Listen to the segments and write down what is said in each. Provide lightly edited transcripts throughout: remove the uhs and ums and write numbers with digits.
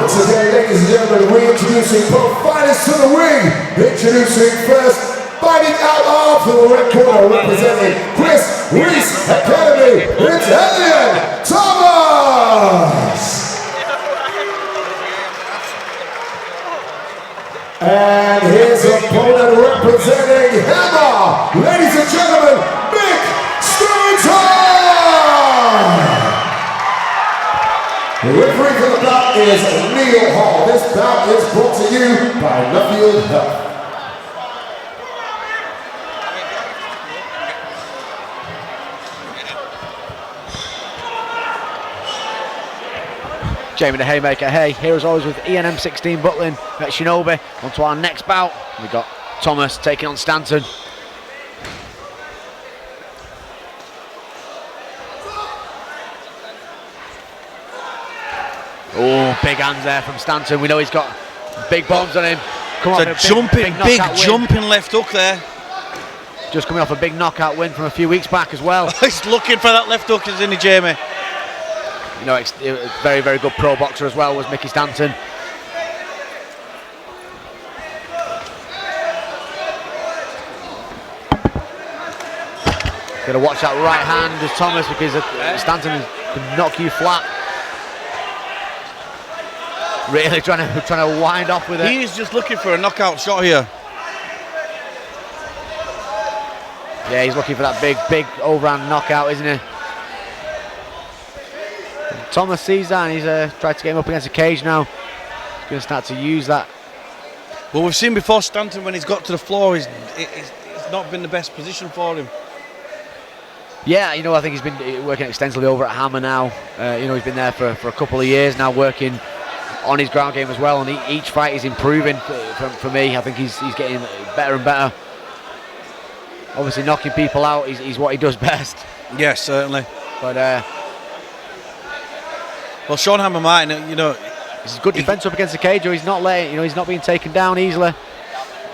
Once again, ladies and gentlemen, reintroducing both fighters to the ring. Introducing first, fighting out of the red corner, representing Chris Reese Academy, Italian Thomas. And his opponent representing Hammer, ladies and gentlemen, Mick Stanton. The referee for the bout is Neil Hall. This bout is brought to you by Nuffield Health. Jamie the Haymaker, hey, here as always with ENM16 Butlin at Shinobi. On to our next bout. We got Thomas taking on Stanton. Oh, big hands there from Stanton. We know he's got big bombs on him. It's a jumping left hook there. Just coming off a big knockout win from a few weeks back as well. He's looking for that left hook, isn't he, Jamie? You know, it's very, very good pro boxer as well was Mickey Stanton. Got to watch that right hand as Thomas, because Stanton can knock you flat. Really trying to wind off with it. He's just looking for a knockout shot here. Yeah, he's looking for that big overhand knockout, isn't he? Thomas sees that and he's tried to get him up against the cage now. He's going to start to use that. Well, we've seen before Stanton, when he's got to the floor, it's not been the best position for him. Yeah, you know, I think he's been working extensively over at Hammer now. You know, he's been there for a couple of years now, working on his ground game as well, and each fight is improving for me. I think he's getting better and better. Obviously knocking people out is what he does best. Yes, certainly. But well, Sean Hammer Martin, you know, it's a good defence up against the cage, or he's not laying, you know, he's not being taken down easily.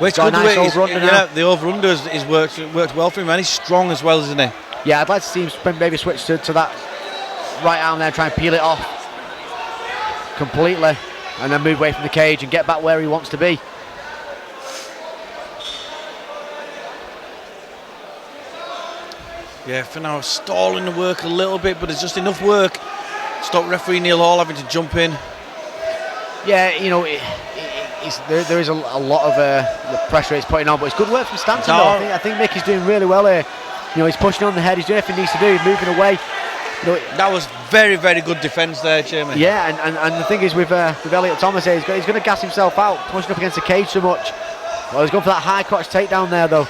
Well, it's got good a nice over-under now. Yeah, the over-under has worked well for him, and he's strong as well, isn't he? Yeah, I'd like to see him maybe switch to that right arm there, try and peel it off completely, and then move away from the cage and get back where he wants to be. Yeah, for now, stalling the work a little bit, but it's just enough work. Stop referee Neil Hall having to jump in. Yeah, you know, there is a lot of the pressure he's putting on, but it's good work from Stanton though. I think Mickey's doing really well here. You know, he's pushing on the head, he's doing everything he needs to do, he's moving away. You know, that was very, very good defence there, Jamie. Yeah, and the thing is with Elliot Thomas here, he's going to gas himself out, pushing up against the cage so much. Well, he's going for that high crotch takedown there though.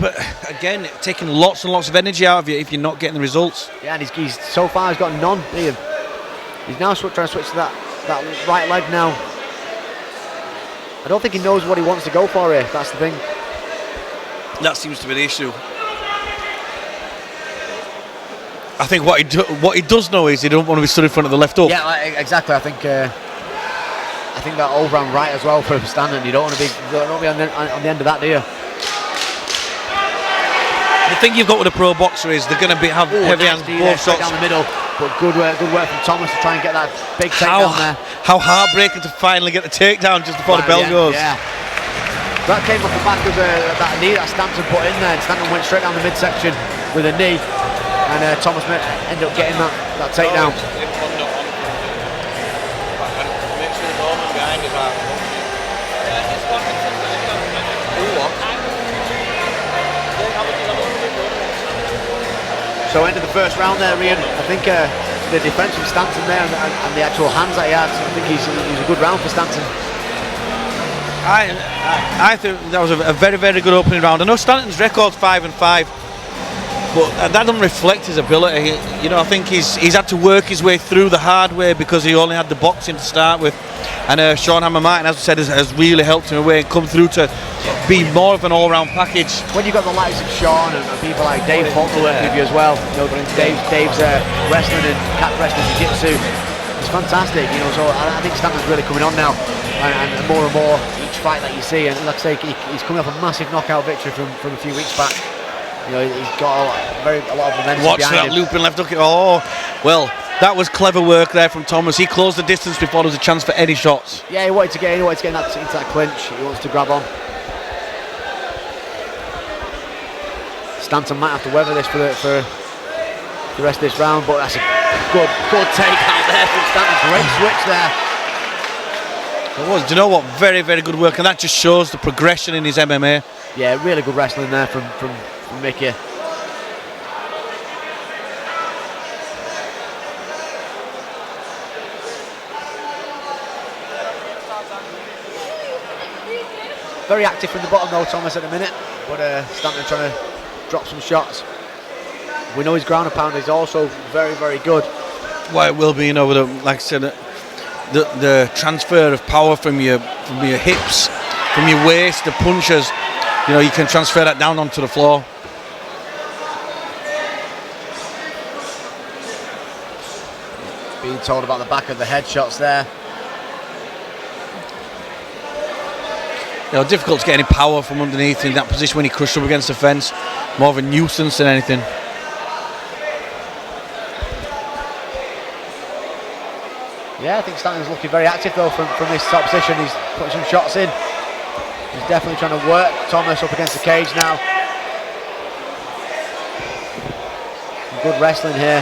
But again, taking lots and lots of energy out of you if you're not getting the results. Yeah, and he's so far he's got none, Ian. He's now trying to switch to that right leg now. I don't think he knows what he wants to go for here, that's the thing. That seems to be the issue. I think what he does know is he don't want to be stood in front of the left hook. Yeah, exactly. I think that overhand right as well for Stanton. You don't want to be on the end of that, do you? The thing you've got with a pro boxer is they're going to have heavy hands, both shots down the middle. But good work from Thomas to try and get that big takedown there. How heartbreaking to finally get the takedown just before the bell goes. Yeah. That came off the back of that knee that Stanton put in there. And Stanton went straight down the midsection with a knee. And Thomas ended up getting that takedown. So end of the first round there, Ian. I think the defence from Stanton there and the actual hands that he had, I think he's a good round for Stanton. I think that was a very, very good opening round. I know Stanton's record's 5-5. But that doesn't reflect his ability. You know, I think he's had to work his way through the hard way because he only had the boxing to start with. And Sean Hammer Martin, as I said, has really helped him away and come through to be more of an all-round package. When you've got the likes of Sean and people like Dave Faulkner working with you as well, you know, Dave's wrestling and cat wrestling jiu-jitsu, it's fantastic. You know, so I think Stanton's really coming on now, and more each fight that you see. And like I say, he's coming off a massive knockout victory from a few weeks back. You know, he's got a lot of momentum. Watch behind that him. looping left hook. Oh, well, That was clever work there from Thomas. He closed the distance before there was a chance for any shots. Yeah, he wanted to get into that clinch. He wants to grab on. Stanton might have to weather this for the rest of this round, but that's a good take out there from Stanton. Great switch there. It was. Do you know what? Very, very good work, and that just shows the progression in his MMA. Yeah, really good wrestling there from Mickey. Very active from the bottom though, Thomas, at the minute, but Stanton trying to drop some shots. We know his ground and pound is also very, very good. Well, it will be, you know, with like I said, the transfer of power from your hips, from your waist, the punches. You know, you can transfer that down onto the floor. Being told about the back of the headshots there. You know, difficult to get any power from underneath in that position when he crushed up against the fence. More of a nuisance than anything. Yeah, I think Stanton's looking very active though from this top position. He's putting some shots in. He's definitely trying to work Thomas up against the cage now. Good wrestling here.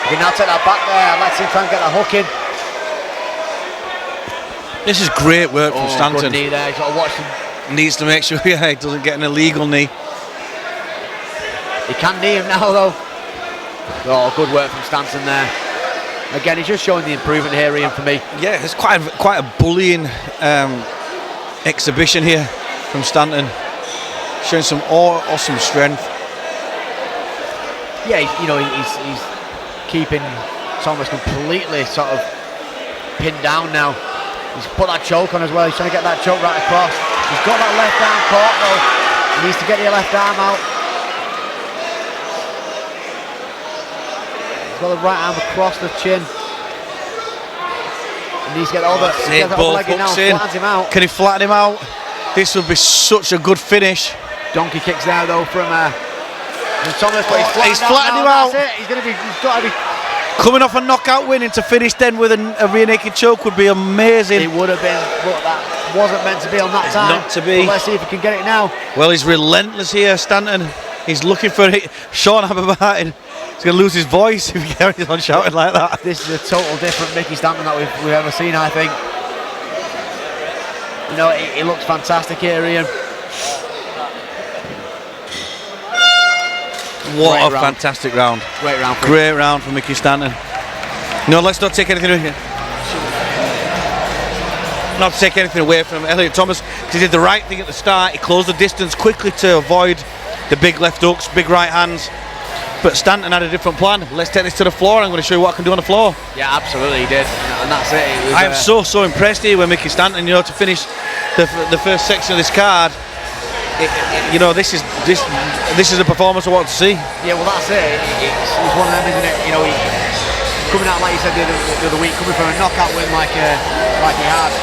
He can now take that back there. Let's see him try and get that hook in. This is great work from Stanton. Good knee there. He's got to watch him. Needs to make sure he doesn't get an illegal knee. He can knee him now though. Oh, good work from Stanton there. Again, he's just showing the improvement here, Ian, for me. Yeah, it's quite a bullying exhibition here from Stanton. Showing some awesome strength. Yeah, he's keeping Thomas completely sort of pinned down now. He's put that choke on as well. He's trying to get that choke right across. He's got that left arm caught though. He needs to get the left arm out. He's got the right arm across the chin. He needs to get over. Both hooks in. Flattens him out. Can he flatten him out? This would be such a good finish. Donkey kicks there though from Thomas, but he's flattened him out. That's it. He's got to be. Coming off a knockout win and to finish then with a rear naked choke would be amazing. It would have been, but that wasn't meant to be on that time. Not to be. But let's see if he can get it now. Well, he's relentless here, Stanton. He's looking for it. Sean Abermartin. He's going to lose his voice if he carries on shouting like that. This is a total different Mickey Stanton that we've ever seen, I think. You know, he looks fantastic here, Ian. What a fantastic round. Great round. Great round for Mickey Stanton. No, let's not take anything away. Not to take anything away from Elliot Thomas. He did the right thing at the start. He closed the distance quickly to avoid the big left hooks, big right hands. But Stanton had a different plan. Let's take this to the floor. I'm going to show you what I can do on the floor. Yeah, absolutely, he did. And that's it. I am so impressed here with Mickey Stanton. You know, to finish the first section of this card. You know, this is a performance I want to see. Yeah, well, that's it. It's one of them, isn't it? You know, coming out like you said the other week, coming from a knockout win like he had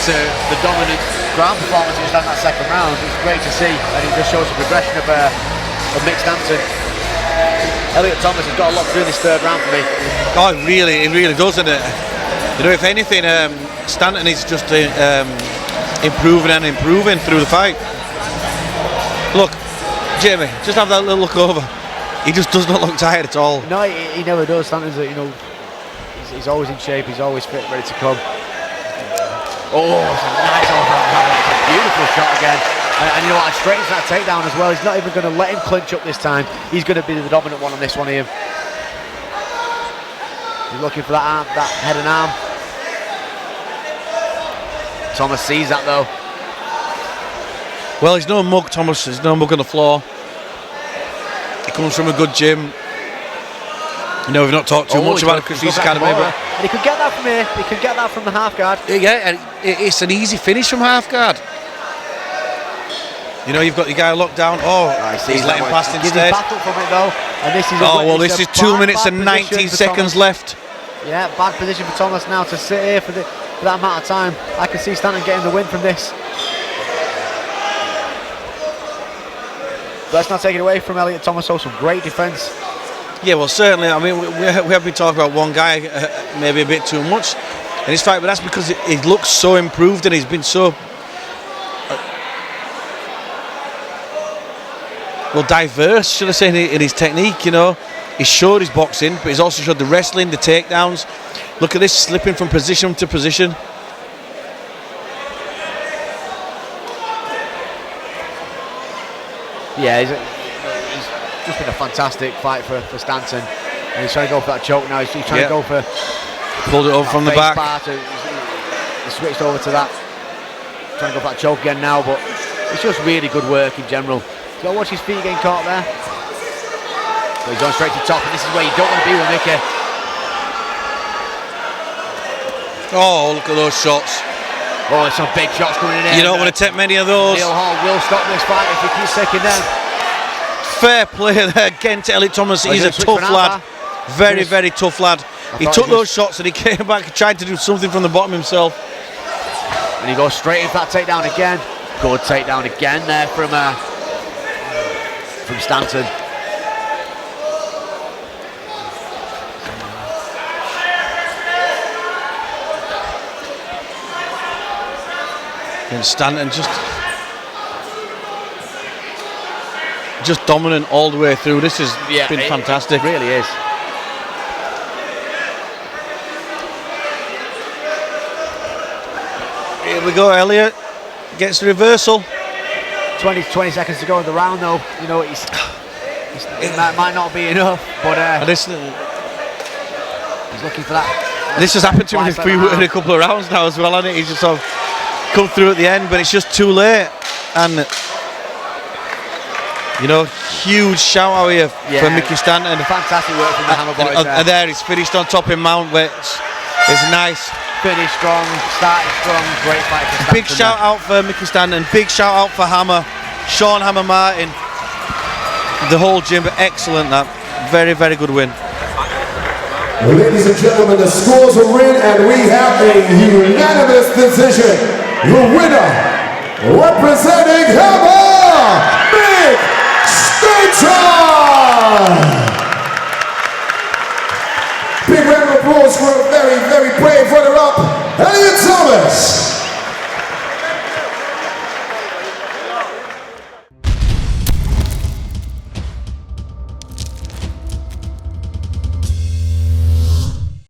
to the dominant ground performance he just had in that second round. It's great to see, and it just shows the progression of Mick Stanton. Elliot Thomas has got a lot to do in this third round for me. Oh, it really does, isn't it? You know, if anything, Stanton is just improving through the fight. Look, Jamie, just have that little look over. He just does not look tired at all. No, he never does. Stanton's, he's always in shape. He's always fit, ready to come. Oh, it's a nice overhand. It's a beautiful shot again. And you know what? Straightens that takedown as well. He's not even going to let him clinch up this time. He's going to be the dominant one on this one, Ian. He's looking for that arm, that head and arm. Thomas sees that though. Well, he's no mug, Thomas. There's no mug on the floor. He comes from a good gym. You know, we've not talked too much about it because he's Academy, but and he could get that from here. He could get that from the half guard. Yeah, and it's an easy finish from half guard. You know, you've got the guy locked down. Oh, he's letting past instead. Back up from it though, and this is. This is 2 minutes and 19 seconds left. Yeah, bad position for Thomas now to sit here for that amount of time. I can see Stanton getting the win from this. Let's not take it away from Elliot Thomas. Some great defence Yeah, well, certainly. I mean, we have been talking about one guy maybe a bit too much in his fight, but that's because he looks so improved and he's been so well diverse, should I say, in his technique. You know, he's showed his boxing, but he's also showed the wrestling, the takedowns. Look at this, slipping from position to position. Yeah, he's just been a fantastic fight for Stanton. And he's trying to go for that choke now. He's trying to go for... Pulled it over from the back. He switched over to that. Trying to go for that choke again now, but it's just really good work in general. You got to watch his feet getting caught there. But he's going straight to the top, and this is where you don't want to be with Mickey. Oh, look at those shots. Oh, there's some big shots coming in here. You don't want to take many of those. Neil Hall will stop this fight if he keeps taking them. Fair play there again to Elliot Thomas. He's a tough lad. Very, very tough lad. He took those shots and he came back and tried to do something from the bottom himself. And he goes straight in for that takedown again. Good takedown again there from Stanton. And Stanton just dominant all the way through. This has been fantastic. It really is. Here we go, Elliot gets the reversal. 20 seconds to go in the round though. You know, it might not be enough, but he's looking for that. This has happened to him in a couple of rounds now as well, hasn't it? He's just sort of come through at the end, but it's just too late. And you know, huge shout out here for Mickey Stanton. Fantastic work from the Hammer boys. And there he's finished on top in mount, which is nice. Finished strong, started strong, great fight for Stanton. Big shout out for Mickey Stanton, big shout out for Hammer, Sean Hammer Martin, the whole gym. Excellent, that. Very, very good win. Ladies and gentlemen, the scores are in and we have a unanimous decision. The winner, representing Hammer, Big Stanton! Big round of applause for a very, very brave runner-up.